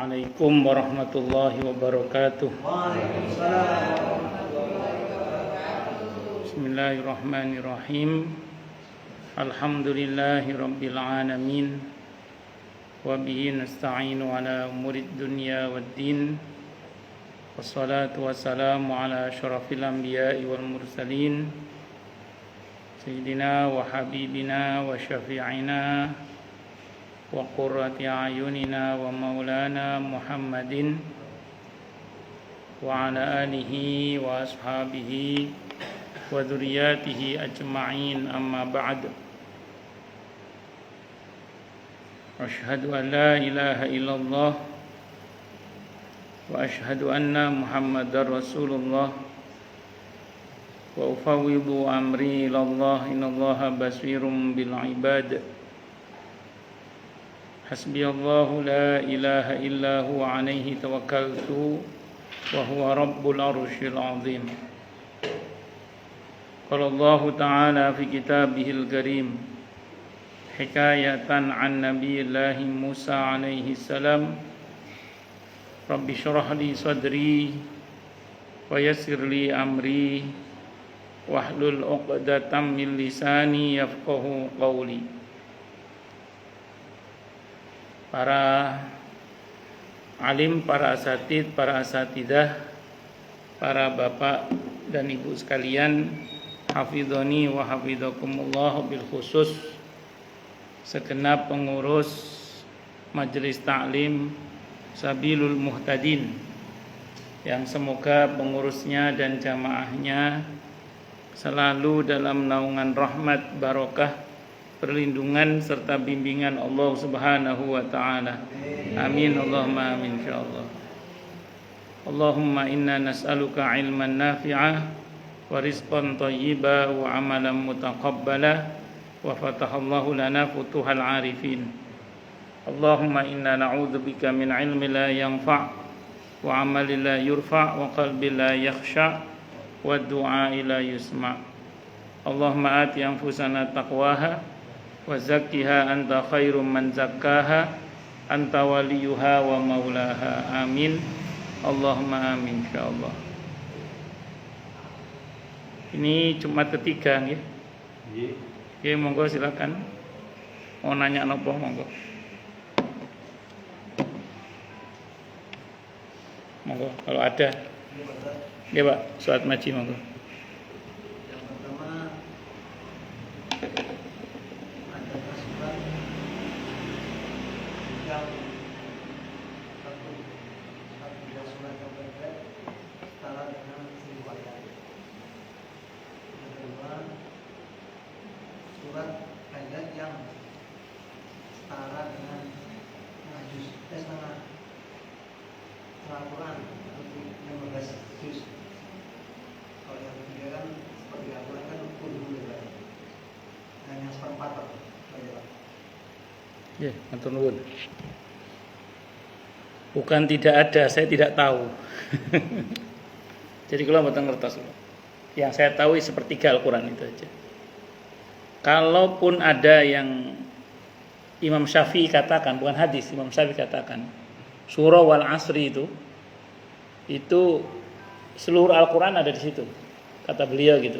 Assalamualaikum warahmatullahi wabarakatuh. Bismillahirrahmanirrahim. Alhamdulillahi rabbil alamin. Wa bihi nasta'inu ala umurid dunya waddin. Wassalatu wassalamu ala asyrafil anbiya'i wal mursalin. Sayyidina wa habibina wa syafi'ina wa qurrati a'yunina wa maulana Muhammadin wa ala alihi wa ashabihi wa dzurriyyatihi ajma'in, amma ba'd. Asyhadu an la ilaha illallah wa asyhadu anna Muhammadar Rasulullah wa ufawwidu amri ilallah, innallaha basirum bil ibad. Hasbiyallahu la ilaha illa huwa alaihi tawakkaltu wa huwa rabbul arsyil azim. Qala Allah ta'ala fi kitabihil karim hikayatan an nabiyillahi Musa alaihi salam, Rabbi syrah li sadri wa yassir li amri wahlul 'uqdatam min lisani yafqahu qawli. Para alim, para asatid, para asatidah, para bapak dan ibu sekalian, hafidhoni wa hafidhakumullah, bil khusus segenap pengurus Majelis Ta'lim Sabilul Muhtadin, yang semoga pengurusnya dan jamaahnya selalu dalam naungan rahmat, barokah, perlindungan serta bimbingan Allah Subhanahu wa taala. Amin, Allahumma amin insyaallah. Allahumma inna nas'aluka ilman nafi'ah wa rizqan thayyiba wa amalan mutaqabbala wa fatahallahu lana futuhal arifin. Allahumma inna na'udzubika min ilmin la yanfa' wa amalin la yurfa' wa qalbin la yakhsha' wa du'a'i la yusma'. Allahumma ati anfusana taqwaha wa zakkiha anta khairum man zakkaha anta waliyuha wa maulaha. Amin, Allahumma amin insyaallah. Ini Jumat ketiga nggih. Nggih, monggo silakan. Mau nanya napa monggo. Monggo kalau ada. Nggih, Pak, salat maji monggo. Ya, matur nuwun. Bukan tidak ada, saya tidak tahu. Jadi kalau mboten ngertos. Yang saya tahu sepertiga Al-Qur'an itu aja. Kalaupun ada yang Imam Syafi'i katakan, bukan hadis, Imam Syafi'i katakan, surah wal asri itu seluruh Al-Qur'an ada di situ. Kata beliau gitu.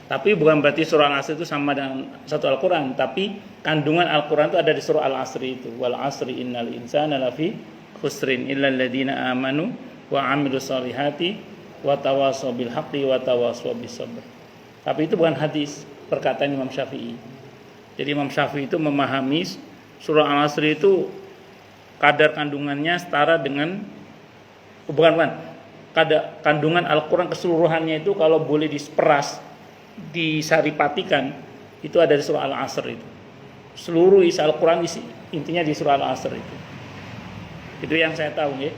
Tapi bukan berarti surah Al-Asr itu sama dengan satu Al-Quran, tapi kandungan Al-Quran itu ada di surah Al-Asri itu. Wal asri innal insana lafi khusrin illal ladzina amanu wa 'amilus solihati wa tawasaw bil haqqi wa tawasaw bis sabr. Tapi itu bukan hadis, perkataan Imam Syafi'i. Jadi Imam Syafi'i itu memahami surah Al-Asri itu kadar kandungannya setara dengan kandungan Al-Quran keseluruhannya itu kalau boleh disperas, disaripatikan, itu ada di surah Al-Asr itu. Seluruh isi Al-Quran intinya di surah Al-Asr itu. Itu yang saya tahu ya.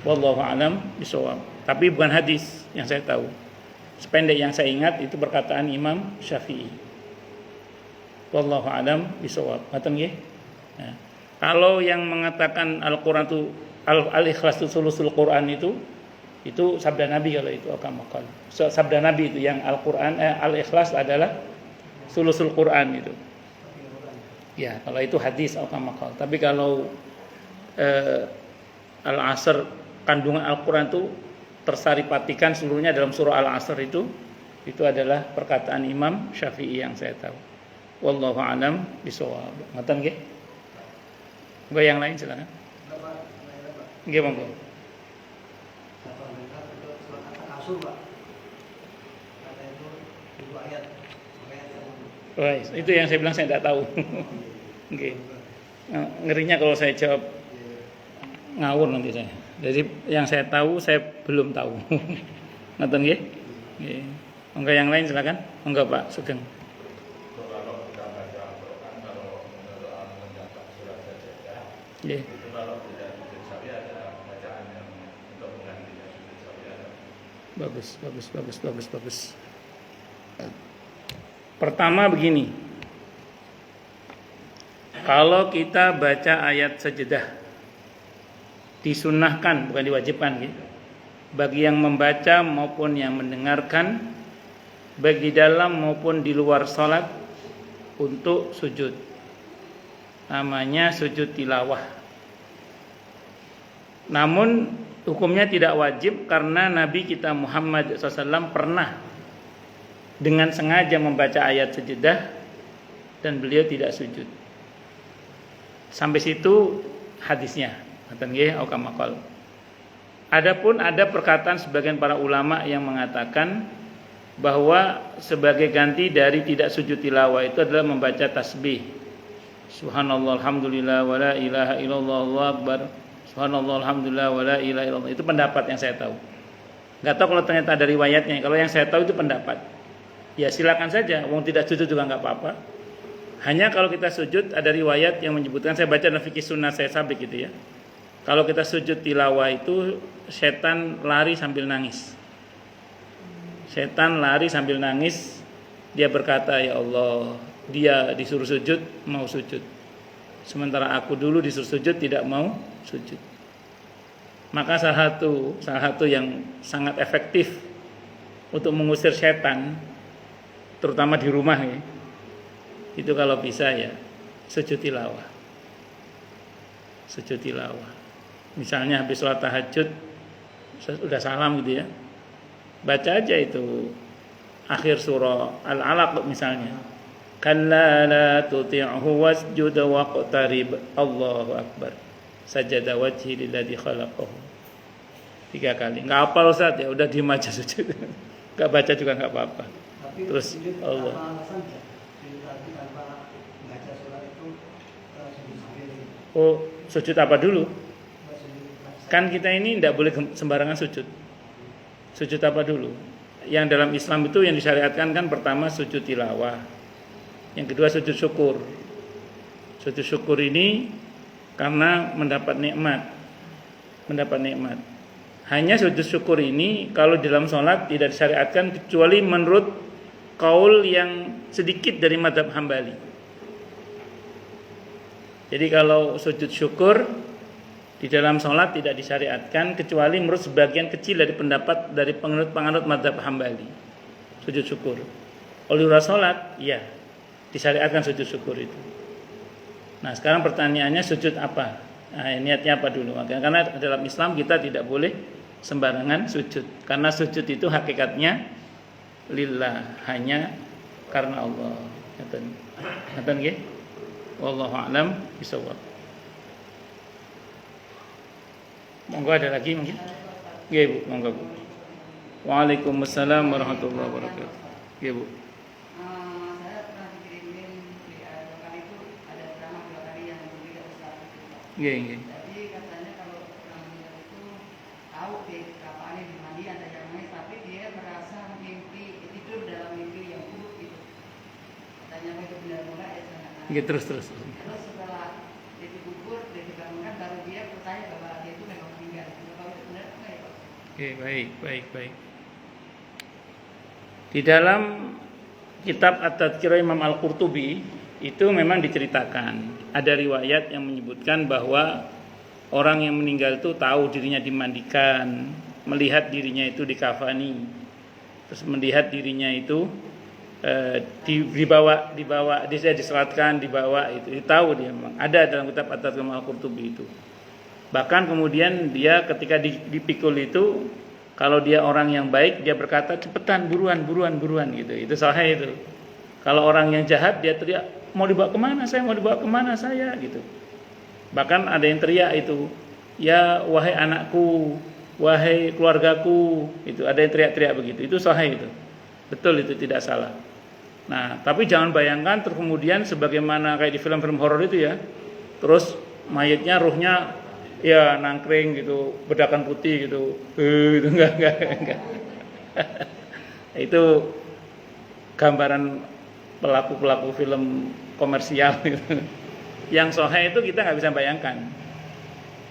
Wallahu a'lam bishawab. Tapi bukan hadis yang saya tahu. Sependek yang saya ingat itu perkataan Imam Syafi'i. Wallahu a'lam bishawab. Ngoten nggih? Nah, kalau yang mengatakan Al-Quran itu Al-Ikhlas itu sulusul Quran itu sabda Nabi. Kalau itu akamakal sabda Nabi itu yang Al-Quran Al-Ikhlas adalah sulusul Quran itu. Ya, kalau itu hadis akamakal. Tapi kalau Al-Asr, kandungan Al-Quran itu tersaripatikan seluruhnya dalam surah Al-Asr itu adalah perkataan Imam Syafi'i yang saya tahu. Wallahu a'lam bishawab. Ngoten nggih? Monggo yang lain silakan. Nggih monggo. Wah, itu yang saya bilang saya tidak tahu. Oke. Ngerinya kalau saya jawab ngawur nanti saya. Jadi yang saya tahu saya belum tahu. Ngoten nggih? Nggih. Monggo yang lain silakan. Monggo Pak Sugeng. Kalau kita baca Al-Quran, kalau menurut mencatat surat saja, Nggih. itu kalau tidak sujud sawi ada bacaan yang untuk menggantikan sujud sawi ada. Bagus. Pertama begini. Kalau kita baca ayat sajadah, disunnahkan bukan diwajibkan gitu. Bagi yang membaca maupun yang mendengarkan, baik di dalam maupun di luar salat, untuk sujud. Namanya sujud tilawah. Namun hukumnya tidak wajib karena Nabi kita Muhammad SAW pernah dengan sengaja membaca ayat sajadah dan beliau tidak sujud. Sampai situ hadisnya. Ngoten nggih, au kama qala. Adapun ada perkataan sebagian para ulama yang mengatakan bahwa sebagai ganti dari tidak sujud tilawah itu adalah membaca tasbih. Subhanallah alhamdulillah wa la ilaha illallah Allahu akbar. Subhanallah alhamdulillah wa la ilaha illallah. Itu pendapat yang saya tahu. Enggak tahu kalau ternyata ada riwayatnya. Kalau yang saya tahu itu pendapat. Ya silakan saja, wong tidak sujud juga enggak apa-apa. Hanya kalau kita sujud ada riwayat yang menyebutkan, saya baca dalam fikih sunnah saya sabik gitu ya. Kalau kita sujud tilawah itu setan lari sambil nangis. Setan lari sambil nangis. Dia berkata, ya Allah, dia disuruh sujud, mau sujud. Sementara aku dulu disuruh sujud, tidak mau sujud. Maka salah satu yang sangat efektif untuk mengusir setan, terutama di rumah ya, itu kalau bisa ya sujud tilawah. Sujud tilawah. Misalnya habis sholat tahajud sudah salam gitu ya, baca aja itu akhir surah Al-Alaq misalnya, kalla la tuti'hu wasjud waqtarib, Allahu akbar, sajada wajhi lilladzi khalaqahu. 3 kali. Enggak hafal Ustaz ya, udah diem aja sujud. Enggak baca juga enggak apa-apa. Terus Allah. Oh, sujud apa dulu? Kan kita ini tidak boleh sembarangan sujud. Sujud apa dulu? Yang dalam Islam itu yang disyariatkan kan pertama sujud tilawah. Yang kedua sujud syukur. Sujud syukur ini karena mendapat nikmat. Hanya sujud syukur ini kalau dalam sholat tidak disyariatkan kecuali menurut kaul yang sedikit dari mazhab Hambali. Jadi kalau sujud syukur di dalam sholat tidak disyariatkan kecuali menurut sebagian kecil dari pendapat dari penganut mazhab Hambali. Sujud syukur. Kalau di luar sholat, ya disyariatkan sujud syukur itu. Nah sekarang pertanyaannya sujud apa? Nah, niatnya apa dulu? Karena dalam Islam kita tidak boleh sembarangan sujud. Karena sujud itu hakikatnya lillah, hanya karena Allah. Ngaten nggih? Wallahu a'lam bishawab. Monggo ada lagi mungkin? Nggih Bu, monggo Bu. Waalaikumsalam warahmatullahi wabarakatuh. Nggih Bu. Saya pernah dikirimin di lokal itu ada ceramah 2 kali yang berbeda Ustaz. Nggih. Jadi katanya kalau orang meninggal itu tahu di kapannya di mandi ada yang nangis, tapi dia merasa mimpi tidur dalam mimpi yang buruk gitu. Katanya itu benar-benar ya sangat. Nggih terus. Terus setelah dia dikubur, dia dibangunkan, baru dia percaya bahwa dia itu memang meninggal. Kalau itu benar enggak ya Pak? Oke, baik. Di dalam kitab At-Tadhkirah Imam Al-Qurtubi itu memang diceritakan ada riwayat yang menyebutkan bahwa orang yang meninggal itu tahu dirinya dimandikan, melihat dirinya itu dikafani, terus melihat dirinya itu dibawa diselatkan, dibawa itu tahu dia memang ada dalam kitab At-Tadhkirah Imam Al-Qurtubi itu. Bahkan kemudian dia ketika dipikul itu, kalau dia orang yang baik dia berkata cepetan buruan gitu. Itu sahih itu. Kalau orang yang jahat dia teriak mau dibawa kemana saya gitu. Bahkan ada yang teriak itu, ya wahai anakku, wahai keluargaku, itu ada yang teriak-teriak begitu. Itu sahih itu. Betul, itu tidak salah. Nah, tapi jangan bayangkan terus kemudian sebagaimana kayak di film-film horor itu ya. Terus mayatnya ruhnya ya nangkring gitu, bedakan putih gitu. Itu enggak. Itu gambaran pelaku-pelaku film komersial gitu. Yang sahih itu kita nggak bisa bayangkan.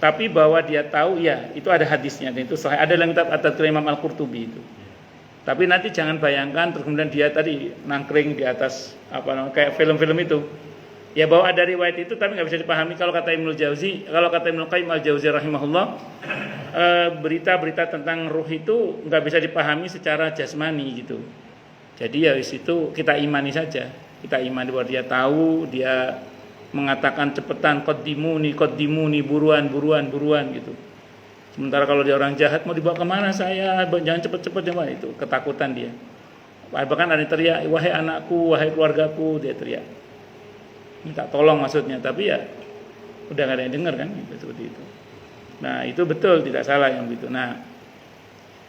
Tapi bahwa dia tahu ya, itu ada hadisnya dan itu sahih. Ada dalam kitab At-Tadhkirah Imam Al-Qurtubi itu. Tapi nanti jangan bayangkan terus kemudian dia tadi nangkring di atas apa namanya kayak film-film itu. Ya bahwa ada riwayat itu tapi nggak bisa dipahami kalau kata Ibnu Qayyim Al-Jauzi rahimahullah, berita-berita tentang ruh itu nggak bisa dipahami secara jasmani gitu. Jadi ya di situ kita imani saja. Kita imani bahwa dia tahu, dia mengatakan cepetan qaddimuni buruan gitu. Sementara kalau dia orang jahat mau dibawa kemana saya, jangan cepet-cepet jangan, itu ketakutan dia. Bahkan ada yang teriak wahai anakku, wahai keluargaku, dia teriak minta tolong maksudnya, tapi ya udah gak ada yang dengar kan gitu, seperti itu. Nah itu betul, tidak salah yang begitu. Nah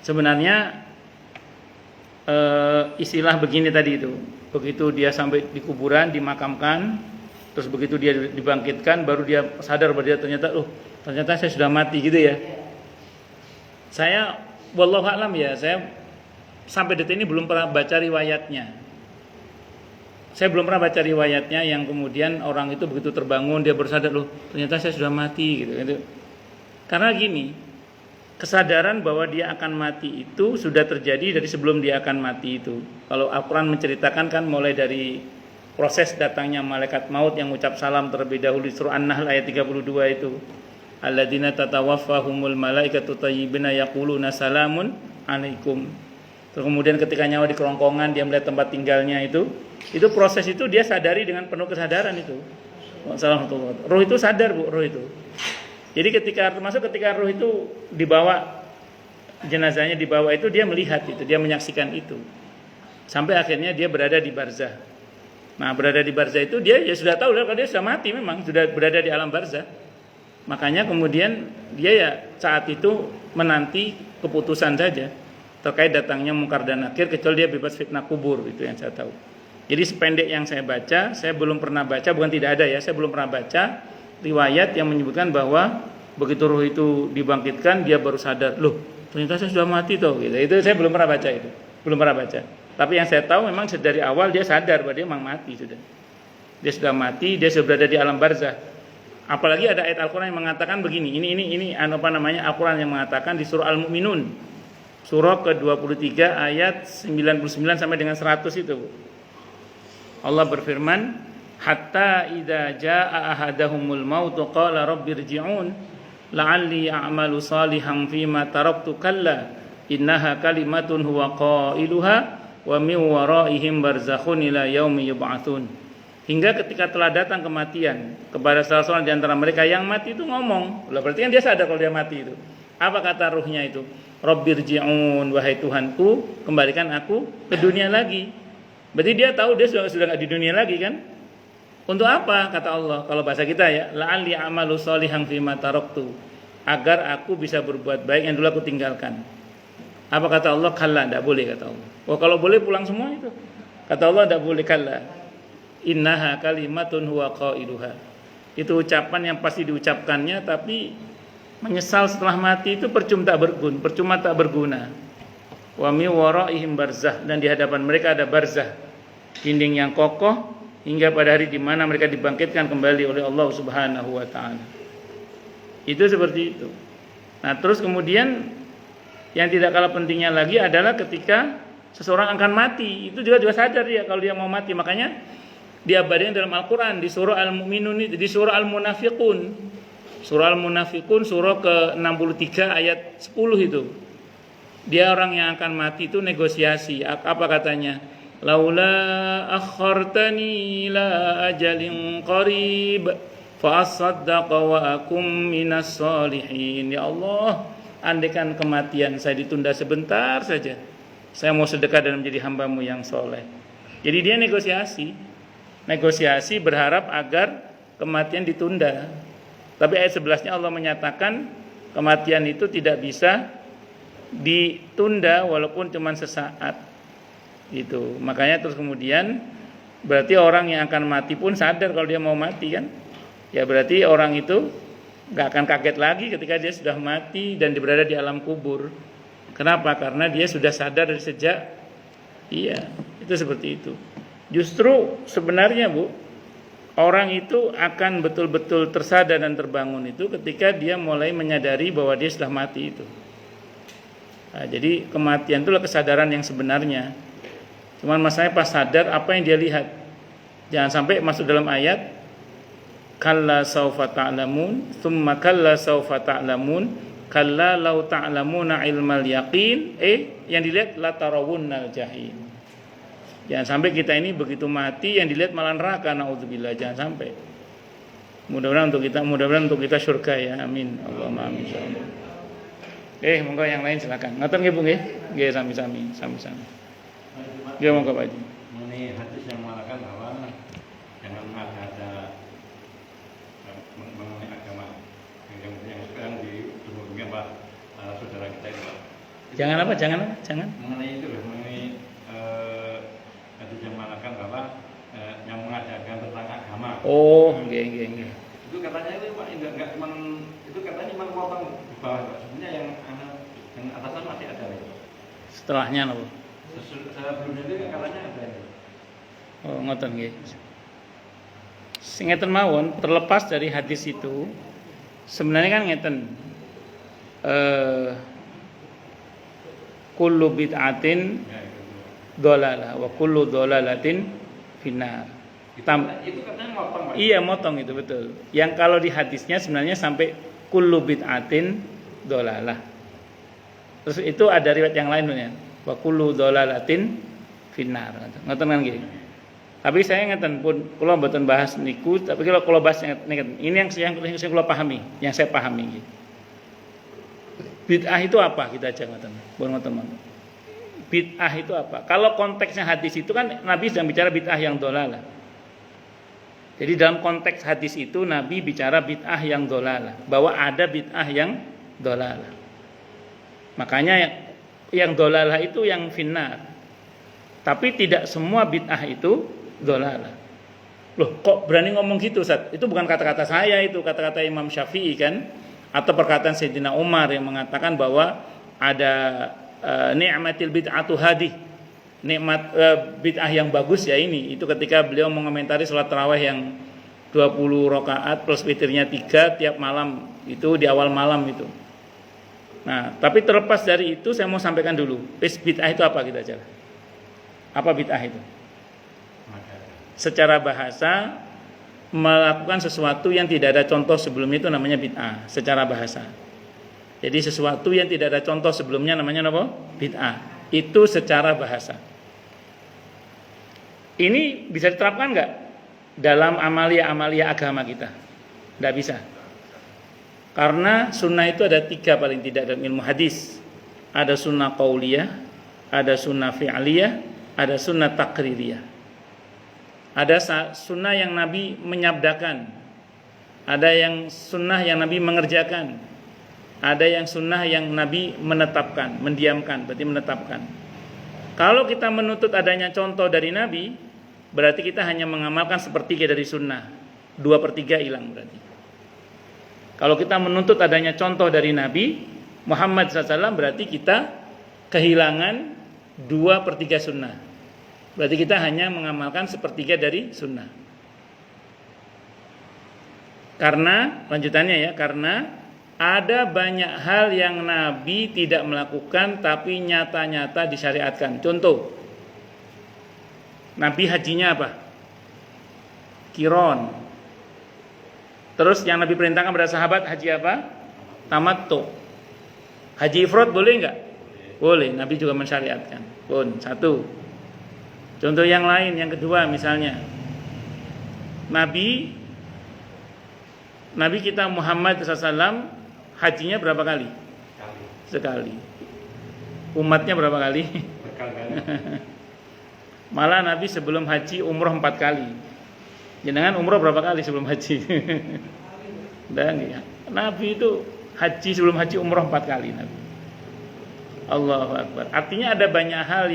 sebenarnya istilah begini tadi itu, begitu dia sampai di kuburan dimakamkan, terus begitu dia dibangkitkan baru dia sadar bahwa dia ternyata saya sudah mati gitu ya. Saya wallahu a'lam ya, saya sampai detik ini belum pernah baca riwayatnya. Saya belum pernah baca riwayatnya yang kemudian orang itu begitu terbangun dia bersadar ternyata saya sudah mati gitu. Karena gini, kesadaran bahwa dia akan mati itu sudah terjadi dari sebelum dia akan mati itu. Kalau Al-Qur'an menceritakan kan mulai dari proses datangnya malaikat maut yang ucap salam terlebih dahulu di surah An-Nahl ayat 32 itu. Alladzina tatawaffahumul malaikatu thayyibina yaquluna salamun alaikum. Terus kemudian ketika nyawa di kerongkongan dia melihat tempat tinggalnya itu proses itu dia sadari dengan penuh kesadaran itu. Wassalamualaikum. Roh itu sadar Bu, roh itu. Jadi ketika roh itu dibawa, jenazahnya dibawa itu dia melihat itu, dia menyaksikan itu. Sampai akhirnya dia berada di barzah. Nah, berada di barzah itu dia ya sudah tahu kalau dia sudah mati memang, sudah berada di alam barzah. Makanya kemudian dia ya saat itu menanti keputusan saja terkait datangnya Munkar dan Nakir, kecuali dia bebas fitnah kubur, itu yang saya tahu. Jadi sependek yang saya baca, saya belum pernah baca, bukan tidak ada ya, saya belum pernah baca riwayat yang menyebutkan bahwa begitu ruh itu dibangkitkan dia baru sadar, ternyata saya sudah mati toh gitu. Itu saya belum pernah baca itu. Belum pernah baca. Tapi yang saya tahu memang dari awal dia sadar bahwa dia memang mati sudah. Dia sudah mati, dia sudah berada di alam barzah. Apalagi ada ayat Al-Qur'an yang mengatakan begini. Ini Al-Qur'an yang mengatakan di surah Al-Mu'minun. Surah ke-23 ayat 99 sampai dengan 100 itu. Allah berfirman, hatta idza jaa ahadahumul maut qala rabbirji'un la'alli a'malu salihan fima taraktu kalla innaha kalimatun huwa qailuha wa min waraihim barzakhun ila yaumi yub'atsun. Hingga ketika telah datang kematian kepada salah seorang di antara mereka yang mati itu ngomong. Berarti kan dia sadar kalau dia mati itu. Apa kata ruhnya itu? Rabbirji'un, wahai Tuhanku, kembalikan aku ke dunia lagi. Berarti dia tahu dia sudah enggak di dunia lagi kan? Untuk apa kata Allah? Kalau bahasa kita ya, la'alli a'malu shalihan fima taraktu, agar aku bisa berbuat baik yang dulu aku tinggalkan. Apa kata Allah? Kalla, enggak boleh kata Allah. Kalau boleh pulang semua itu. Kata Allah enggak boleh, kalla. Innaha kalimatun huwa qailuha. Itu ucapan yang pasti diucapkannya tapi menyesal setelah mati itu percuma tak berguna. Wa mi waraihim barzah, dan di hadapan mereka ada barzah, dinding yang kokoh hingga pada hari di mana mereka dibangkitkan kembali oleh Allah Subhanahu wa taala. Itu seperti itu. Nah, terus kemudian yang tidak kalah pentingnya lagi adalah ketika seseorang akan mati, itu juga sadar dia kalau dia mau mati. Makanya diabadikan dalam Al-Qur'an di surah Al-Mu'minun itu, di surah Al-Munafiqun. Surah Al-Munafiqun surah ke-63 ayat 10 itu. Dia orang yang akan mati itu negosiasi. Apa katanya? Laula akhartani ila ajalin qarib fa asaddaqa wa akum minas solihin. Ya Allah, andaikan kematian saya ditunda sebentar saja, saya mau sedekah dan menjadi hamba-Mu yang soleh. Jadi dia negosiasi berharap agar kematian ditunda. Tapi ayat 11-nya Allah menyatakan kematian itu tidak bisa ditunda walaupun cuma sesaat. Itu. Makanya terus kemudian berarti orang yang akan mati pun sadar kalau dia mau mati kan. Ya berarti orang itu gak akan kaget lagi ketika dia sudah mati dan berada di alam kubur. Kenapa? Karena dia sudah sadar dari sejak itu seperti itu. Justru sebenarnya Bu, orang itu akan betul-betul tersadar dan terbangun itu ketika dia mulai menyadari bahwa dia sudah mati itu. Nah, jadi kematian itulah kesadaran yang sebenarnya. Cuman masalahnya pas sadar apa yang dia lihat. Jangan sampai masuk dalam ayat kalla saufa ta'lamun, thumma kalla saufa ta'lamun, kalla law ta'lamuna ilmal yaqin, yang dilihat la tarawunnal jahim. Jangan sampai kita ini begitu mati yang dilihat malah neraka, naudzubillah, jangan sampai. Mudah-mudahan untuk kita surga ya. Amin. Allahumma amin. Monggo yang lain silakan. Ngaten nggih Bu nggih. Nggih sami-sami. Nggih monggo Pak Haji. Mengenai hadis yang mengatakan bahwa jangan ada mengenai agama yang sekarang di dunia Pak, saudara kita itu Pak. Jangan Mengenai itu loh, mengenai hadis yang mengatakan bahwa yang mengajarkan tentang agama. Oh, nggih. Itu katanya itu Pak, enggak cuma itu katanya cuma potong di bawah Pak. Sebenarnya yang atasan masih ada itu. Setelahnya napa? Sebelumnya itu katanya ada itu. Oh, ngoten nggih. Sing ngeten mawon, terlepas dari hadis itu, sebenarnya kan ngeten. Kullu bid'atin dhalalah wa kullu dhalalatin finnar. Itu katanya motong Pak. Iya, motong itu betul. Yang kalau di hadisnya sebenarnya sampai kullu bid'atin dhalalah. Terus itu ada riwayat yang lain ya. Wa kullu dhalalatin finnar. Ngoten kan nggih. Tapi saya ngeten pun kula mboten bahas niku, tapi kalau kula bahas ngeten. Ini yang kula pahami, yang saya pahami nggih. Bid'ah itu apa? Kita aja ngoten. Bon ngoten. Bid'ah itu apa? Kalau konteksnya hadis itu kan Nabi sedang bicara bid'ah yang dhalalah. Jadi dalam konteks hadis itu Nabi bicara bid'ah yang dhalalah, bahwa ada bid'ah yang dhalalah. Makanya yang dhalalah itu yang finnar. Tapi tidak semua bid'ah itu dhalalah. Loh, kok berani ngomong gitu, Ustaz? Itu bukan kata-kata saya, itu kata-kata Imam Syafi'i kan, atau perkataan Sayyidina Umar yang mengatakan bahwa ada ni'matil bid'atu hadih, nikmat bid'ah yang bagus ya ini. Itu ketika beliau mengomentari salat tarawih yang 20 rakaat plus witirnya 3 tiap malam, itu di awal malam itu. Nah, tapi terlepas dari itu saya mau sampaikan dulu, bid'ah itu apa kita aja. Apa bid'ah itu? Secara bahasa melakukan sesuatu yang tidak ada contoh sebelumnya itu namanya bid'ah secara bahasa. Jadi sesuatu yang tidak ada contoh sebelumnya namanya apa? Bid'ah. Itu secara bahasa. Ini bisa diterapkan enggak dalam amalia-amalia agama kita? Enggak bisa. Karena sunnah itu ada 3 paling tidak dalam ilmu hadis. Ada sunnah qauliyah, ada sunnah fi'liyah, ada sunnah taqririyah. Ada sunnah yang Nabi menyabdakan, ada yang sunnah yang Nabi mengerjakan, ada yang sunnah yang Nabi menetapkan, mendiamkan, berarti menetapkan. Kalau kita menuntut adanya contoh dari Nabi, berarti kita hanya mengamalkan sepertiga dari sunnah, 2/3 hilang berarti. Kalau kita menuntut adanya contoh dari Nabi Muhammad SAW, berarti kita kehilangan 2/3 sunnah. Berarti kita hanya mengamalkan sepertiga dari sunnah. Karena, lanjutannya ya, karena ada banyak hal yang Nabi tidak melakukan tapi nyata-nyata disyariatkan. Contoh, Nabi hajinya apa? Qiron. Terus yang Nabi perintahkan pada sahabat haji apa? Tamattu. Haji ifrad boleh enggak? Boleh, Nabi juga mensyariatkan. Pun, 1. Contoh yang lain, yang kedua misalnya, Nabi Nabi kita Muhammad SAW hajinya berapa kali? Sekali. Umatnya berapa kali? Berkali-kali. Malah Nabi sebelum haji umroh 4 kali. Jenengan umroh berapa kali sebelum haji? Dan Nabi itu haji sebelum haji umroh 4 kali Nabi. Allahu Akbar. Artinya ada banyak hal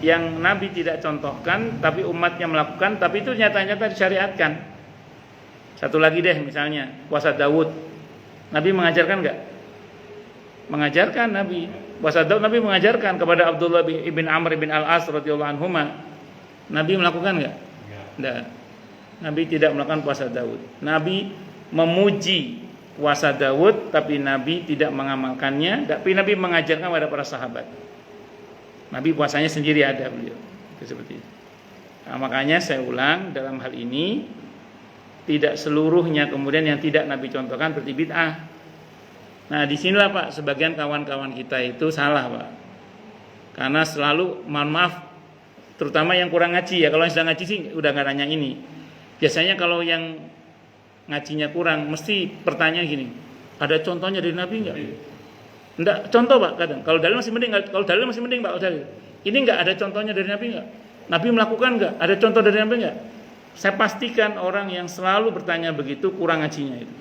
yang Nabi tidak contohkan tapi umatnya melakukan, tapi itu nyata-nyata disyariatkan. Satu lagi deh, misalnya puasa Daud. Nabi mengajarkan enggak? Mengajarkan Nabi. Puasa Daud Nabi mengajarkan kepada Abdullah bin Amr bin Al-As radhiyallahu anhuma. Nabi melakukan enggak? Enggak. Nabi tidak melakukan puasa Daud. Nabi memuji puasa Daud, tapi Nabi tidak mengamalkannya. Tapi Nabi mengajarkan kepada para sahabat. Nabi puasanya sendiri ada beliau. Itu seperti itu. Nah, makanya saya ulang, dalam hal ini tidak seluruhnya kemudian yang tidak Nabi contohkan berarti bid'ah. Nah, disinilah Pak, sebagian kawan-kawan kita itu salah Pak. Karena selalu, mohon maaf, terutama yang kurang ngaji ya. Kalau yang sudah ngaji sih udah nggak nanya ini. Biasanya kalau yang ngajinya kurang, mesti pertanyaan gini, ada contohnya dari Nabi enggak? Enggak, contoh Pak kadang. Kalau dalil masih mending, kalau dalil masih mending Pak, kalau dalil. Ini enggak ada contohnya dari Nabi enggak? Nabi melakukan enggak? Ada contoh dari Nabi enggak? Saya pastikan orang yang selalu bertanya begitu kurang ngajinya itu.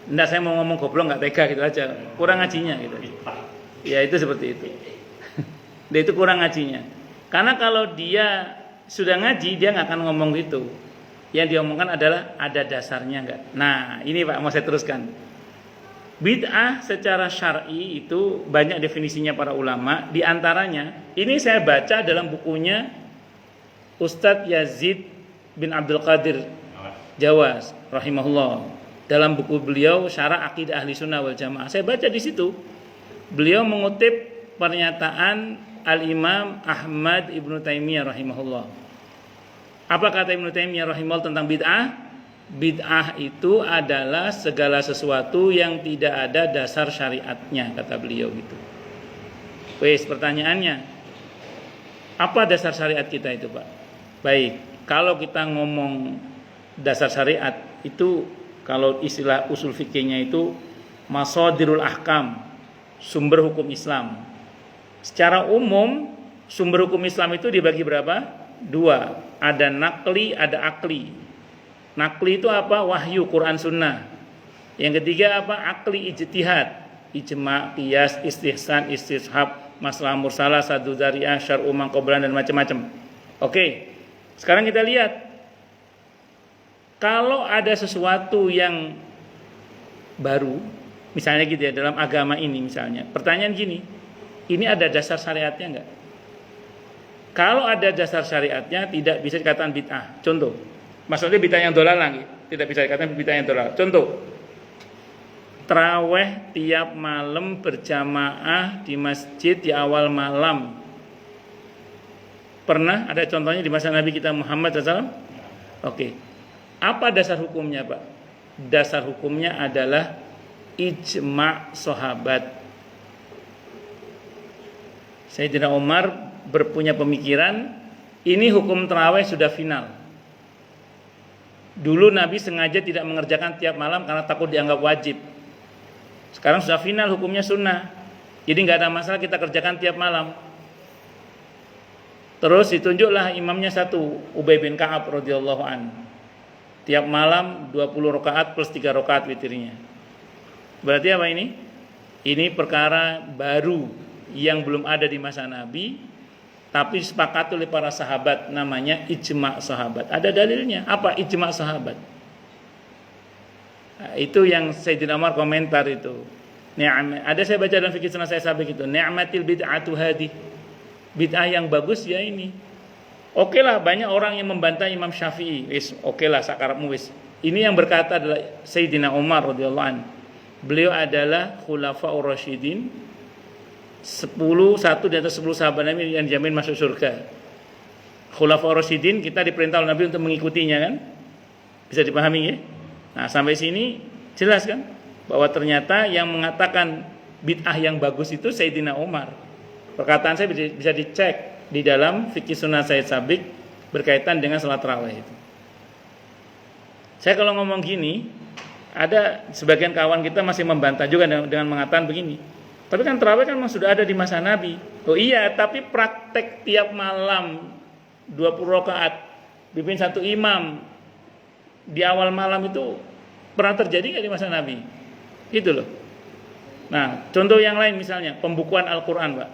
Enggak, saya mau ngomong goblok enggak tega gitu aja. Kurang ngajinya gitu. Ya itu seperti itu. Dia itu kurang ngajinya. Karena kalau dia sudah ngaji, dia enggak akan ngomong gitu. Yang dia omongkan adalah ada dasarnya enggak. Nah, ini Pak mau saya teruskan. Bid'ah secara syar'i itu banyak definisinya para ulama. Di antaranya, ini saya baca dalam bukunya Ustadz Yazid bin Abdul Qadir Jawas rahimahullah. Dalam buku beliau Syarah Aqidah Ahli Sunnah wal Jamaah. Saya baca di situ. Beliau mengutip pernyataan Al-Imam Ahmad Ibnu Taimiyah rahimahullah. Apa kata Ibnu Taimiyah rahimahullah tentang bid'ah? Bid'ah itu adalah segala sesuatu yang tidak ada dasar syariatnya, kata beliau gitu. Wes, pertanyaannya, apa dasar syariat kita itu Pak? Baik, kalau kita ngomong dasar syariat itu, kalau istilah usul fikihnya itu masadirul ahkam, sumber hukum Islam. Secara umum sumber hukum Islam itu dibagi berapa? 2. Ada nakli, ada akli. Nakli itu apa? Wahyu, Quran, Sunnah. Yang ketiga apa? Akli, ijtihad, ijma, qiyas, istihsan, istishab, masalah mursalah, sadu dzari'ah, syar'u mangqoblan dan macam-macam. Oke. Sekarang kita lihat, kalau ada sesuatu yang baru, misalnya gitu ya, dalam agama ini misalnya, pertanyaan gini, ini ada dasar syariatnya enggak? Kalau ada dasar syariatnya, tidak bisa dikatakan bid'ah. Contoh, maksudnya bid'ah yang dolalah, tidak bisa dikatakan bid'ah yang dolalah. Contoh, taraweh tiap malam berjamaah di masjid di awal malam. Pernah ada contohnya di masa Nabi kita Muhammad SAW? Oke. Apa dasar hukumnya Pak? Dasar hukumnya adalah ijma' sahabat. Sayyidina Umar berpunya pemikiran, ini hukum tarawih sudah final. Dulu Nabi sengaja tidak mengerjakan tiap malam karena takut dianggap wajib. Sekarang sudah final, hukumnya sunnah. Jadi nggak ada masalah kita kerjakan tiap malam. Terus ditunjuklah imamnya satu, Ubay bin Ka'ab radhiyallahu an. Tiap malam 20 rakaat plus 3 rakaat witirnya. Berarti apa ini? Ini perkara baru yang belum ada di masa Nabi, tapi sepakat oleh para sahabat, namanya ijma' sahabat. Ada dalilnya. Apa ijma' sahabat? Nah, itu yang Sayyidina Umar komentar itu. Ada saya baca dalam fikih sunnah saya sabik itu. Ni'matil bid'atu hadi. Bid'ah yang bagus ya ini. Oke lah, banyak orang yang membantah Imam Syafi'i. Oke lah, sakarapmu wis. Ini yang berkata adalah Sayyidina Umar radhiyallahu anhu. Beliau adalah khulafaur rasyidin. 1 di atas 10 sahabat Nabi yang dijamin masuk surga. Khulafaur rasyidin, kita diperintah oleh Nabi untuk mengikutinya kan? Bisa dipahami ya? Nah, sampai sini jelas kan bahwa ternyata yang mengatakan bid'ah yang bagus itu Sayyidina Umar. Perkataan saya bisa dicek di dalam fikih sunnah Sayyid Sabiq berkaitan dengan salat tarawih itu. Saya kalau ngomong gini, ada sebagian kawan kita masih membantah juga dengan mengatakan begini. Tapi kan tarawih kan memang sudah ada di masa Nabi. Oh iya, tapi praktek tiap malam 20 rakaat pimpin satu imam di awal malam itu pernah terjadi nggak di masa Nabi? Gitu loh. Nah, contoh yang lain misalnya pembukuan Al-Quran, Pak.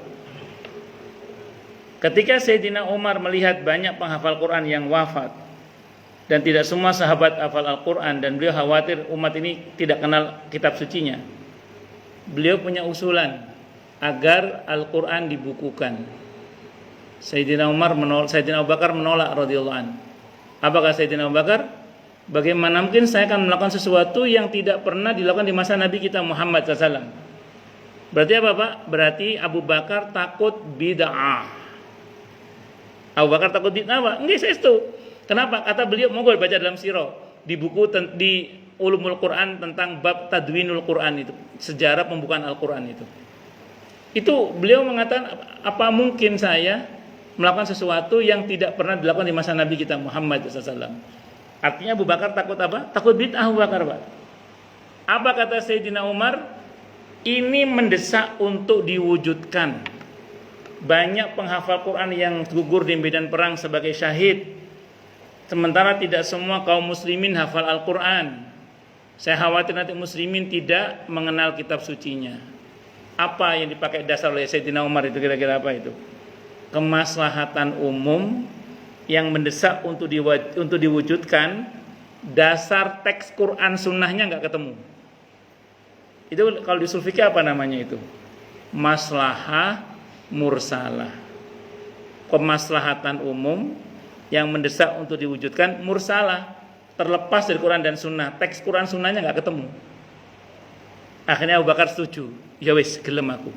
Ketika Sayyidina Umar melihat banyak penghafal Quran yang wafat dan tidak semua sahabat hafal Al-Quran dan beliau khawatir umat ini tidak kenal kitab sucinya, beliau punya usulan agar Al-Quran dibukukan. Sayyidina Abu Bakar menolak radhiyallahu anhu. Apa kata Sayyidina Abu Bakar? Bagaimana mungkin saya akan melakukan sesuatu yang tidak pernah dilakukan di masa Nabi kita Muhammad SAW? Berarti apa, Pak? Berarti Abu Bakar takut bid'ah. Abu Bakar takut bid'ah, Pak? Enggak, saya itu. Kenapa? Kata beliau, monggo baca dalam sirah di buku di Ulumul Quran tentang bab Tadwinul Quran itu, sejarah pembukaan Al-Quran itu. Itu beliau mengatakan, apa mungkin saya melakukan sesuatu yang tidak pernah dilakukan di masa Nabi kita Muhammad SAW? Artinya Abu Bakar takut apa? Takut bid'ah Abu Bakar, Pak. Apa kata Sayyidina Umar? Ini mendesak untuk diwujudkan. Banyak penghafal Quran yang gugur di medan perang sebagai syahid. Sementara tidak semua kaum muslimin hafal Al-Quran. Saya khawatir nanti muslimin tidak mengenal kitab sucinya. Apa yang dipakai dasar oleh Sayyidina Umar itu kira-kira apa itu? Kemaslahatan umum yang mendesak untuk diwujudkan, dasar teks Quran sunnahnya nggak ketemu. Itu kalau di usul fikih apa namanya itu? Maslahah mursalah. Kemaslahatan umum yang mendesak untuk diwujudkan mursalah, terlepas dari Quran dan sunnah. Teks Quran sunnahnya nggak ketemu. Akhirnya Abu Bakar setuju. Ya wis, gelem aku.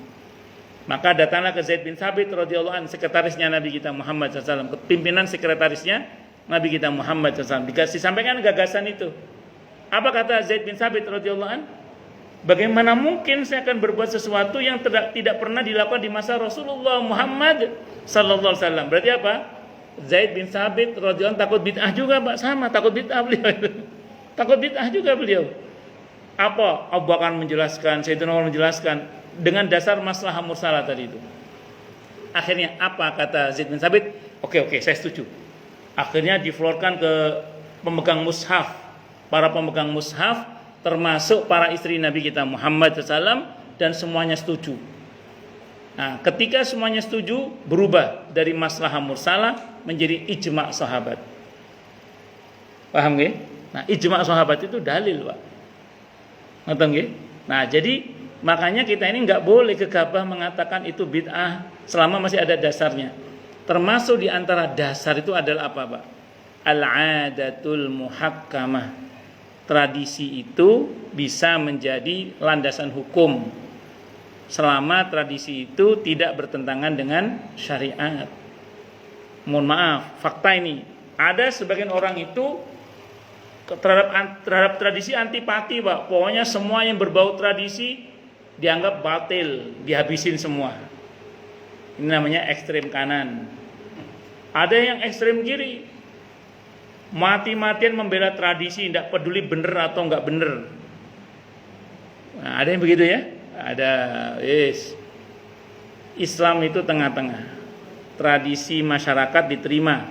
Maka datanglah ke Zaid bin Thabit radhiyallahu anhu, sekretarisnya Nabi kita Muhammad SAW, pimpinan sekretarisnya Nabi kita Muhammad SAW. Disampaikan gagasan itu. Apa kata Zaid bin Thabit radhiyallahu anhu? Bagaimana mungkin saya akan berbuat sesuatu yang tidak pernah dilakukan di masa Rasulullah Muhammad sallallahu alaihi wasallam? Berarti apa? Zaid bin Thabit radhiyallahu anhu takut bid'ah juga, Pak. Sama, takut bid'ah beliau. Takut bid'ah juga beliau. Apa? Abu Bakar menjelaskan, Sayyidina Umar menjelaskan dengan dasar maslahah mursalah tadi itu. Akhirnya apa kata Zaid bin Thabit? Oke, saya setuju. Akhirnya diflorkan ke pemegang mushaf, para pemegang mushaf, termasuk para istri Nabi kita Muhammad SAW, dan semuanya setuju. Nah, ketika semuanya setuju, berubah dari maslahah mursalah menjadi ijma' sahabat. Paham nggih? Nah, ijma' sahabat itu dalil, Pak. Ngerti nggih? Nah, jadi makanya kita ini nggak boleh gegabah mengatakan itu bid'ah selama masih ada dasarnya. Termasuk di antara dasar itu adalah apa, Pak? Al-'adatul muhakkamah. Tradisi itu bisa menjadi landasan hukum selama tradisi itu tidak bertentangan dengan syariat. Mohon maaf, fakta ini ada sebagian orang itu terhadap tradisi antipati, Pak. Pokoknya semua yang berbau tradisi dianggap batil, dihabisin semua. Ini namanya ekstrem kanan. Ada yang ekstrem kiri, mati-matian membela tradisi, tidak peduli bener atau enggak bener. Nah, ada yang begitu ya? Ada. Yes. Islam itu tengah-tengah. Tradisi masyarakat diterima.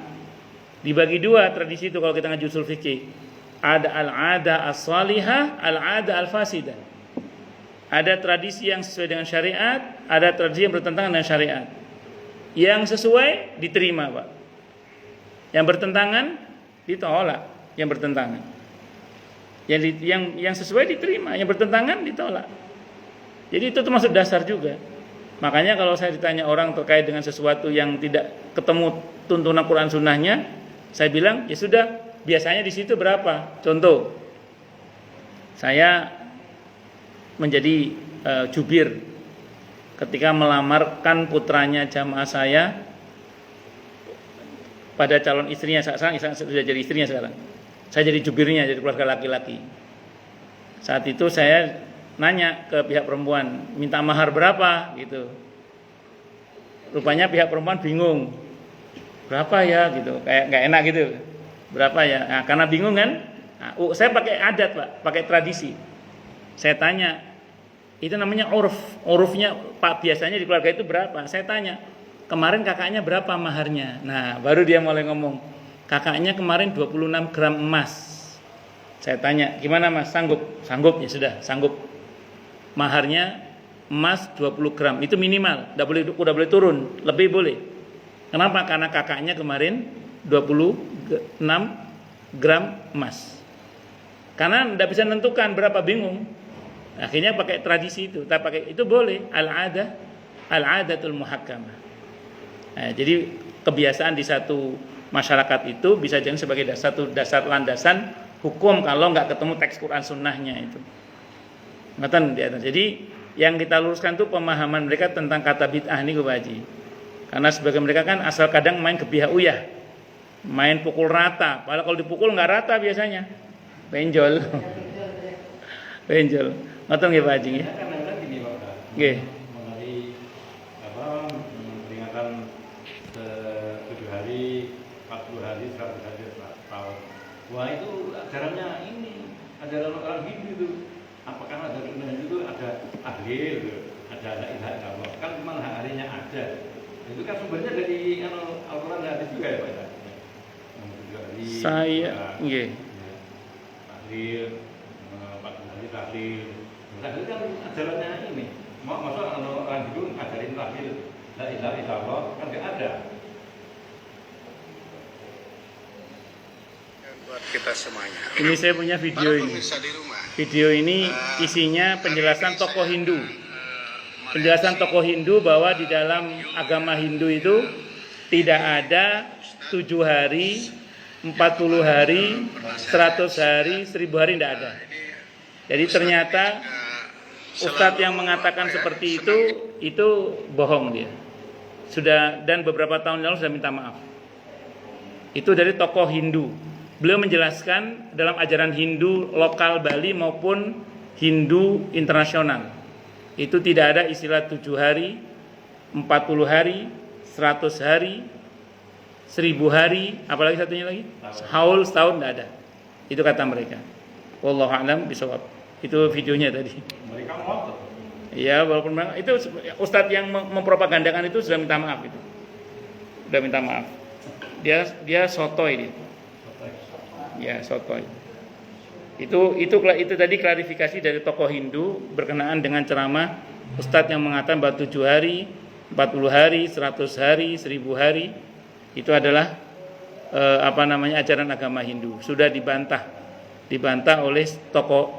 Dibagi dua tradisi itu kalau kita ngaji usul fikih. Ada al-'ada as-salihah, al-'ada al-fasidah. Ada tradisi yang sesuai dengan syariat, ada tradisi yang bertentangan dengan syariat. Yang sesuai diterima, Pak. Yang bertentangan ditolak. Yang bertentangan. Yang sesuai diterima, yang bertentangan ditolak. Jadi itu termasuk dasar juga. Makanya kalau saya ditanya orang terkait dengan sesuatu yang tidak ketemu tuntunan Quran sunnahnya, saya bilang ya sudah, biasanya di situ berapa? Contoh, saya menjadi jubir ketika melamarkan putranya jamaah saya pada calon istrinya. Sekarang sudah jadi istrinya sekarang. Saya jadi jubirnya, jadi keluarga laki-laki. Saat itu saya nanya ke pihak perempuan, minta mahar berapa gitu. Rupanya pihak perempuan bingung, berapa ya gitu, kayak nggak enak gitu, berapa ya. Nah, karena bingung kan, Nah, saya pakai adat Pak, pakai tradisi. Saya tanya, itu namanya uruf. Urufnya Pak biasanya di keluarga itu berapa? Saya tanya, kemarin kakaknya berapa maharnya? Nah, baru dia mulai ngomong, kakaknya kemarin 26 gram emas. Saya tanya, gimana Mas? Sanggup? Sanggup, ya sudah, sanggup. Maharnya emas 20 gram, itu minimal, udah boleh turun, lebih boleh. Kenapa? Karena kakaknya kemarin 26 gram emas. Karena tidak bisa menentukan berapa, bingung. Akhirnya pakai tradisi itu, tak pakai itu boleh, al-adatul muhakkamah. Nah, jadi kebiasaan di satu masyarakat itu bisa jadi sebagai satu dasar landasan hukum kalau nggak ketemu teks Quran sunnahnya itu. Ngeten di atas. Jadi yang kita luruskan itu pemahaman mereka tentang kata bid'ah ini Pak Haji. Karena sebagian mereka kan asal kadang main kebihak uyah, main pukul rata. Padahal kalau dipukul nggak rata biasanya, benjol, benjol. Ngeten nggih Pak Haji? Kadang-kadang gini Pak. Nggih. Mengenai peringatan 7 hari, 40 hari, 100 hari, tahun. Wah itu ajarannya ini, ajaran orang Hindu itu. Apakah ada Hindu itu ada ahlil, ada la ilaha illallah. Kan memang harinya ada. Itu kan sumbernya dari Al-Quran dan hadis juga ya Pak. Saya, nggih. Tahlil, 40 hari tahlil. Tahlil kan ajarannya ini. Masa orang Hindu ngajarin tahlil la ilaha illallah kan nggak ada. Buat kita semuanya. Ini saya punya video Para ini. pemirsa di rumah. Video ini isinya penjelasan tokoh Hindu. Penjelasan tokoh Hindu bahwa di dalam agama Hindu itu tidak ada 7 hari, 40 hari, 100 hari, 1000 hari, tidak ada. Jadi ternyata Ustadz yang mengatakan seperti itu bohong dia. Sudah, dan beberapa tahun lalu sudah minta maaf. Itu dari tokoh Hindu. Beliau menjelaskan dalam ajaran Hindu lokal Bali maupun Hindu internasional. Itu tidak ada istilah 7 hari, 40 hari, 100 hari, 1000 hari, apalagi satunya lagi? Haul setahun tidak ada. Itu kata mereka. Wallahu a'lam bishawab. Itu videonya tadi. Mereka ngotot. Ya, walaupun memang itu Ustadz yang mempropagandakan itu sudah minta maaf itu. Sudah minta maaf. Dia sotoy dia. Ya, sotoy. Itu tadi klarifikasi dari tokoh Hindu berkenaan dengan ceramah Ustadz yang mengatakan bahwa 7 hari, 40 hari, 100 hari, 1000 hari itu adalah ajaran agama Hindu. Sudah dibantah oleh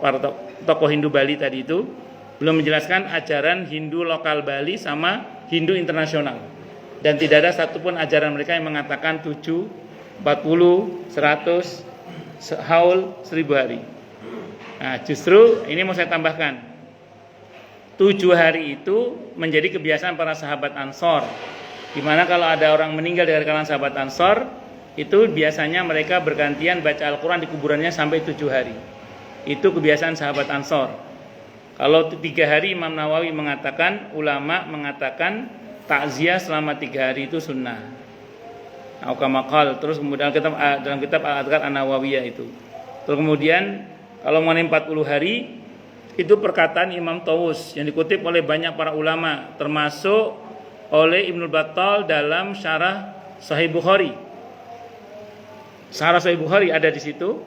para tokoh Hindu Bali tadi itu. Belum menjelaskan ajaran Hindu lokal Bali sama Hindu internasional. Dan tidak ada satupun ajaran mereka yang mengatakan 7, 40, 100 haul 1000 hari. Nah, justru ini mau saya tambahkan. 7 hari itu menjadi kebiasaan para sahabat Ansor. Dimana kalau ada orang meninggal dari kalangan sahabat Ansor, itu biasanya mereka bergantian baca Al-Quran di kuburannya sampai 7 hari. Itu kebiasaan sahabat Ansor. Kalau 3 hari Imam Nawawi mengatakan, ulama mengatakan takziah selama 3 hari itu sunnah. Aukamakal. Terus kemudian dalam kitab Al-Adhkar An-Nawawiyah itu. Terus kemudian kalau mengenai 40 hari itu perkataan Imam Tawus yang dikutip oleh banyak para ulama, termasuk oleh Ibnu Battal dalam syarah Sahih Bukhari. Syarah Sahih Bukhari ada di situ,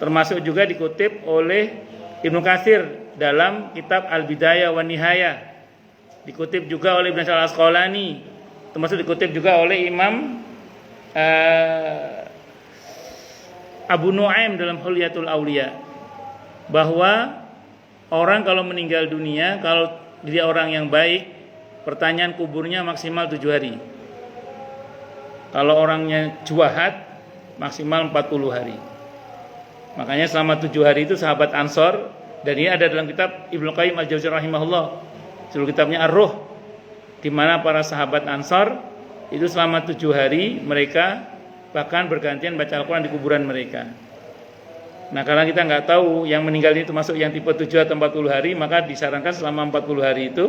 termasuk juga dikutip oleh Ibnu Katsir dalam kitab Al-Bidayah wa Nihayah. Dikutip juga oleh Ibnu Al-Asqalani, termasuk dikutip juga oleh Imam Abu Nuaim dalam Hulyatul Auliya, bahwa orang kalau meninggal dunia, kalau dia orang yang baik, pertanyaan kuburnya maksimal 7 hari. Kalau orangnya juahat, maksimal 40 hari. Makanya selama 7 hari itu sahabat Ansor, dan ini ada dalam kitab Ibnu Qayyim Al-Jauziyah rahimahullah, judul kitabnya Ar-Ruh, di mana para sahabat Ansor itu selama 7 hari mereka bahkan bergantian baca Al-Quran di kuburan mereka. Nah, karena kita nggak tahu yang meninggal itu masuk yang tipe 7 atau 40 hari, maka disarankan selama 40 hari itu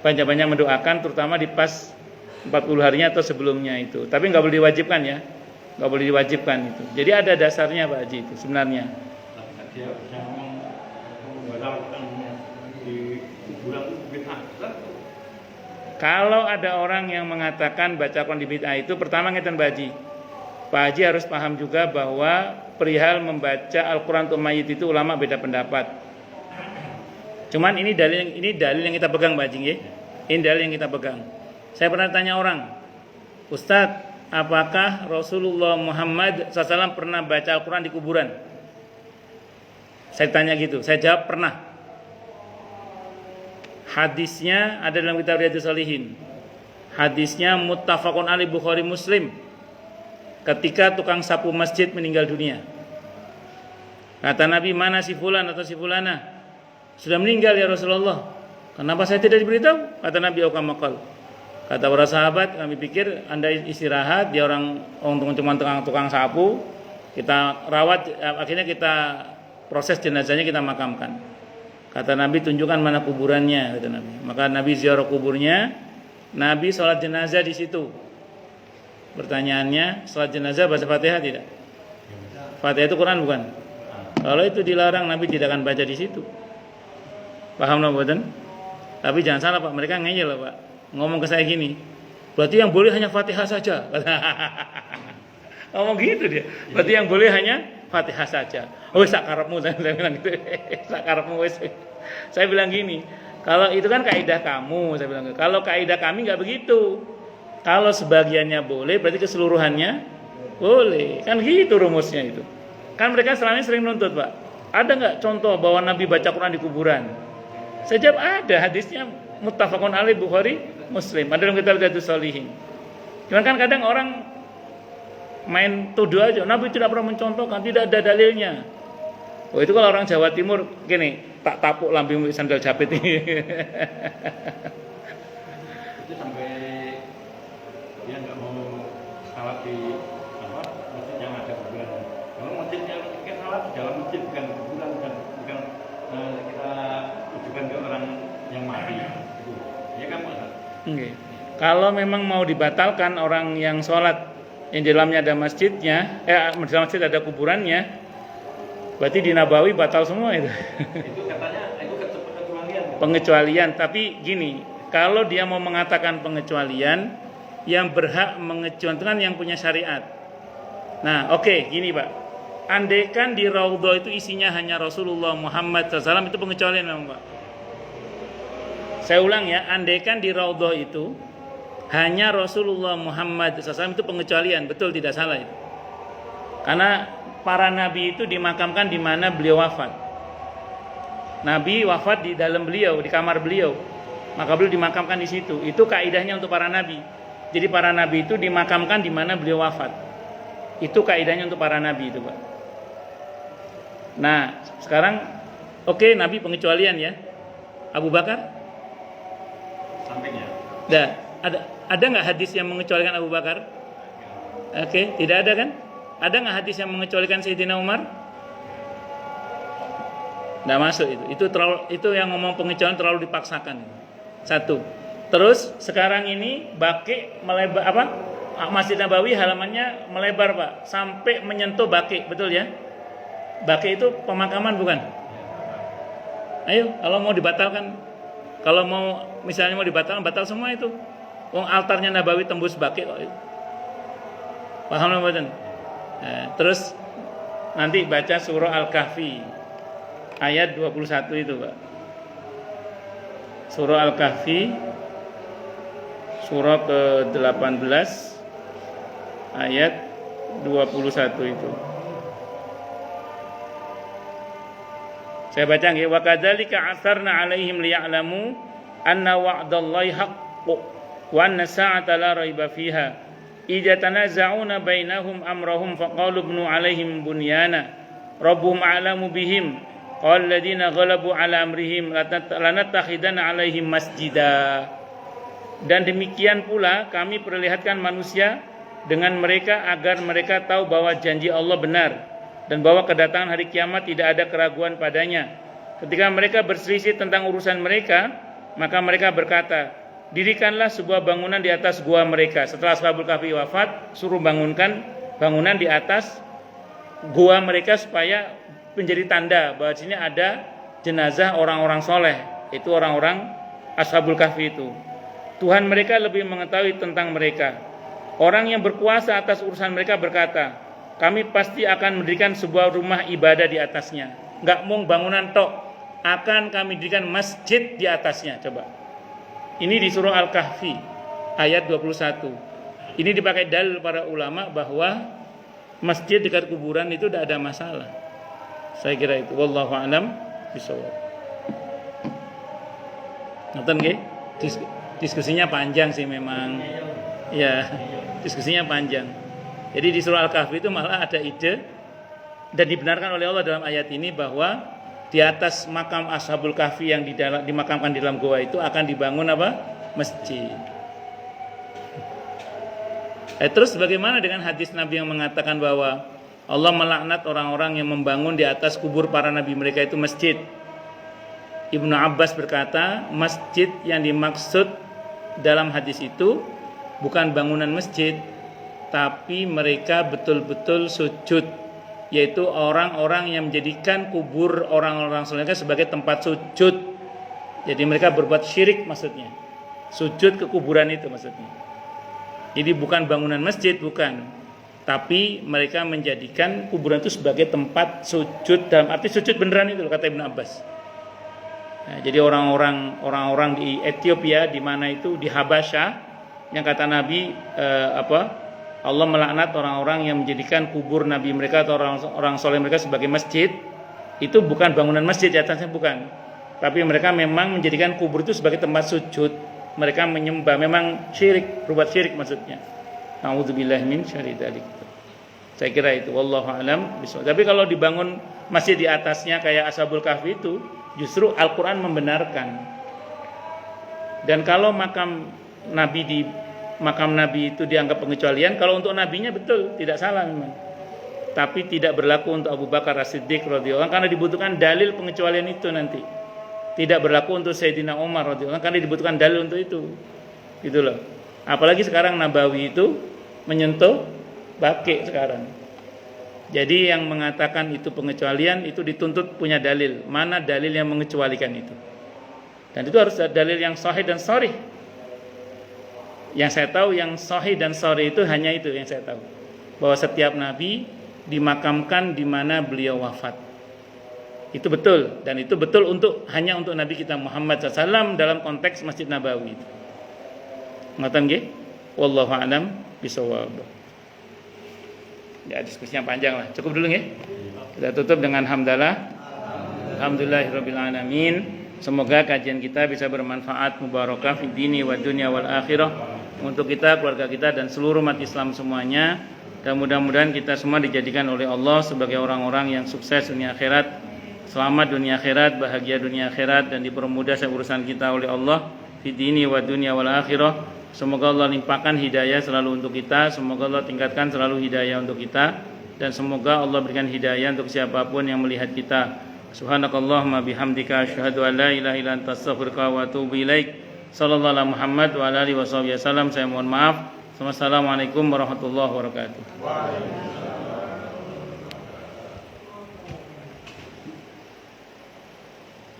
banyak-banyak mendoakan, terutama di pas 40 harinya atau sebelumnya itu. Tapi nggak boleh diwajibkan ya, nggak boleh diwajibkan itu. Jadi ada dasarnya Pak Haji itu sebenarnya. dia bisa membatalkan di kuburan itu bid'ah. Kalau ada orang yang mengatakan baca Quran di bid'ah itu, pertama ngeten Pak Haji. Pak Haji harus paham juga bahwa perihal membaca Al-Quran untuk mayit itu ulama beda pendapat. Cuman ini dalil yang kita pegang Pak Haji ya. Ini dalil yang kita pegang. Saya pernah tanya orang, Ustadz, apakah Rasulullah Muhammad SAW pernah baca Al-Quran di kuburan? Saya tanya gitu, saya jawab pernah. Hadisnya ada dalam kitab Riyadhus Shalihin. Hadisnya muttafaqun alaih Bukhari Muslim. Ketika tukang sapu masjid meninggal dunia, kata Nabi, mana si fulan atau si fulana? Sudah meninggal ya Rasulullah. Kenapa saya tidak diberitahu? Kata Nabi, aukamakal. Kata para sahabat, kami pikir Anda istirahat, dia orang cuma tukang sapu, kita rawat, akhirnya kita proses jenazahnya, kita makamkan. Kata Nabi, tunjukkan mana kuburannya, kata Nabi. Maka Nabi ziarah kuburnya, Nabi sholat jenazah di situ. Pertanyaannya, sholat jenazah baca Fatihah tidak? Fatihah itu Quran bukan? Kalau itu dilarang, Nabi tidak akan baca di situ. Paham nggak buatan? Tapi jangan salah Pak, mereka ngeyel loh Pak. Ngomong ke saya gini, berarti yang boleh hanya Fatihah saja. Ngomong gitu dia. Berarti yang boleh hanya Fatihah saja. Oh, sakarepmu, saya bilang gitu. Sakarepmu wes. Saya bilang gini, kalau itu kan kaidah kamu, saya bilang. Kalau kaidah kami nggak begitu. Kalau sebagiannya boleh, berarti keseluruhannya boleh. Kan gitu rumusnya itu. Kan mereka selama ini sering nuntut Pak. Ada nggak contoh bahwa Nabi baca Quran di kuburan? Saya jawab ada, hadisnya muttafaqun alaih Bukhari Muslim. Ada dalam kitab Riyadhus Shalihin. Cuman kan kadang orang main tuduh aja, Nabi tidak pernah mencontohkan, tidak ada dalilnya. Oh itu kalau orang Jawa Timur gini, tak tapuk lambemu sandal jepit ini. Itu sampai dia nggak mau salat di masjid yang ada kuburan. Kalau masjid yang kita salat di dalam masjid bukan kuburan, bukan kita tujukan ke orang yang mati. Itu ya kan Pak? Okay. Kalau memang mau dibatalkan orang yang sholat yang di dalamnya ada masjidnya, di dalam masjid ada kuburannya, berarti di Nabawi batal semua itu. Itu katanya itu kecualian. Pengecualian, tapi gini, kalau dia mau mengatakan pengecualian, yang berhak mengecualikan yang punya syariat. Nah, oke, gini Pak. Andaikan di Raudhah itu isinya hanya Rasulullah Muhammad SAW, itu pengecualian memang Pak. Saya ulang ya, andaikan di Raudhah itu hanya Rasulullah Muhammad SAW, itu pengecualian, betul tidak salah itu. Karena para nabi itu dimakamkan di mana beliau wafat. Nabi wafat di dalam beliau, di kamar beliau, maka beliau dimakamkan di situ. Itu kaidahnya untuk para nabi. Jadi para nabi itu dimakamkan di mana beliau wafat. Itu kaidahnya untuk para nabi itu Pak. Nah sekarang oke, nabi pengecualian ya. Abu Bakar? Sampingnya. Ada nggak hadis yang mengecualikan Abu Bakar? Oke, tidak ada kan? Ada nggak hadis yang mengecualikan Sayyidina Umar? Nggak masuk itu. Itu yang ngomong pengecualian terlalu dipaksakan. Satu. Terus sekarang ini Baqi melebar Masjid Nabawi halamannya melebar Pak, sampai menyentuh Baqi, betul ya? Baqi itu pemakaman bukan? Ayo, kalau mau dibatalkan, kalau mau misalnya mau dibatalkan, batal semua itu. Wong altarnya Nabawi tembus Baqi kok. Paham nggak? Terus nanti baca surah Al-Kahfi ayat 21 itu Pak. Surah Al-Kahfi surah ke-18 ayat 21 itu. Saya baca nggih, wa kadzalika asarna alaihim liya'lamu anna wa'dallahi haqqun wa anna sa'ata la raiba fiha idza tanaza'una bainahum amrahum faqalu ibnu alaihim bunyana rabbuhum a'lamu bihim qala alladziina ghalabu 'ala amrihim lanattakhidanna 'alaihim masjida. Dan demikian pula kami perlihatkan manusia dengan mereka agar mereka tahu bahwa janji Allah benar dan bahwa kedatangan hari kiamat tidak ada keraguan padanya. Ketika mereka berselisih tentang urusan mereka, maka mereka berkata, dirikanlah sebuah bangunan di atas gua mereka. Setelah Ashabul Kahfi wafat, suruh bangunkan bangunan di atas gua mereka supaya menjadi tanda bahwa di sini ada jenazah orang-orang soleh, itu orang-orang Ashabul Kahfi itu. Tuhan mereka lebih mengetahui tentang mereka. Orang yang berkuasa atas urusan mereka berkata, kami pasti akan mendirikan sebuah rumah ibadah di atasnya. Enggak mau bangunan tok, akan kami dirikan masjid di atasnya. Coba. Ini di surah Al-Kahfi ayat 21. Ini dipakai dalil para ulama bahwa masjid dekat kuburan itu tidak ada masalah. Saya kira itu. Wallahu a'lam bishawab. Nonton nggih? Diskusinya panjang sih memang. Ya, diskusinya panjang. Jadi di surah Al-Kahfi itu malah ada ide dan dibenarkan oleh Allah dalam ayat ini bahwa di atas makam Ashabul Kahfi yang dimakamkan di dalam goa itu akan dibangun apa? Masjid. Terus bagaimana dengan hadis Nabi yang mengatakan bahwa Allah melaknat orang-orang yang membangun di atas kubur para nabi mereka itu masjid? Ibnu Abbas berkata, masjid yang dimaksud dalam hadis itu bukan bangunan masjid, tapi mereka betul-betul sujud, yaitu orang-orang yang menjadikan kubur orang-orang soleh sebagai tempat sujud. Jadi mereka berbuat syirik maksudnya. Sujud ke kuburan itu maksudnya. Jadi bukan bangunan masjid, bukan. Tapi mereka menjadikan kuburan itu sebagai tempat sujud, dalam arti sujud beneran itu kata Ibnu Abbas. Nah, jadi orang-orang di Ethiopia di mana itu di Habasyah yang kata Nabi Allah melaknat orang-orang yang menjadikan kubur nabi mereka atau orang soleh mereka sebagai masjid. Itu bukan bangunan masjid di atasnya, bukan. Tapi mereka memang menjadikan kubur itu sebagai tempat sujud. Mereka menyembah, memang syirik, berbuat syirik maksudnya. Nauzubillahi min syarri dzalik. Saya kira itu, wallahu alam bishawab. Tapi kalau dibangun masjid di atasnya kayak Ashabul Kahfi itu, justru Al-Qur'an membenarkan. Dan kalau makam nabi itu dianggap pengecualian, kalau untuk nabinya betul, tidak salah memang. Tapi tidak berlaku untuk Abu Bakar As-Siddiq radhiyallahu anhu karena dibutuhkan dalil pengecualian itu nanti. Tidak berlaku untuk Sayyidina Umar radhiyallahu anhu karena dibutuhkan dalil untuk itu. Gitu loh. Apalagi sekarang Nabawi itu menyentuh baqi sekarang. Jadi yang mengatakan itu pengecualian itu dituntut punya dalil. Mana dalil yang mengecualikan itu? Dan itu harus dalil yang sahih dan sharih. Yang saya tahu yang sahih dan sharih itu hanya itu yang saya tahu. Bahwa setiap nabi dimakamkan di mana beliau wafat. Itu betul, dan itu betul hanya untuk Nabi kita Muhammad SAW dalam konteks Masjid Nabawi. Ngoten nggih? Wallahu a'lam bishawab. Ya, diskusinya panjang lah. Cukup dulu nggih. Kita tutup dengan hamdalah. Alhamdulillahirabbil alamin. Semoga kajian kita bisa bermanfaat, mubarakah fid dini wad dunya wal akhirah untuk kita, keluarga kita dan seluruh umat Islam semuanya. Dan mudah-mudahan kita semua dijadikan oleh Allah sebagai orang-orang yang sukses dunia akhirat. Selamat dunia akhirat, bahagia dunia akhirat, dan dipermudah urusan kita oleh Allah fid dini wad dunya wal akhirah. Semoga Allah limpahkan hidayah selalu untuk kita. Semoga Allah tingkatkan selalu hidayah untuk kita. Dan semoga Allah berikan hidayah untuk siapapun yang melihat kita. Subhanakallahumma bihamdika asyhadu an la ilaha illa anta astaghfiruka wa atubu ilaik. Sallallahu alaihi Muhammad wa ala alihi wasallam. Saya mohon maaf. Wassalamualaikum warahmatullahi wabarakatuh.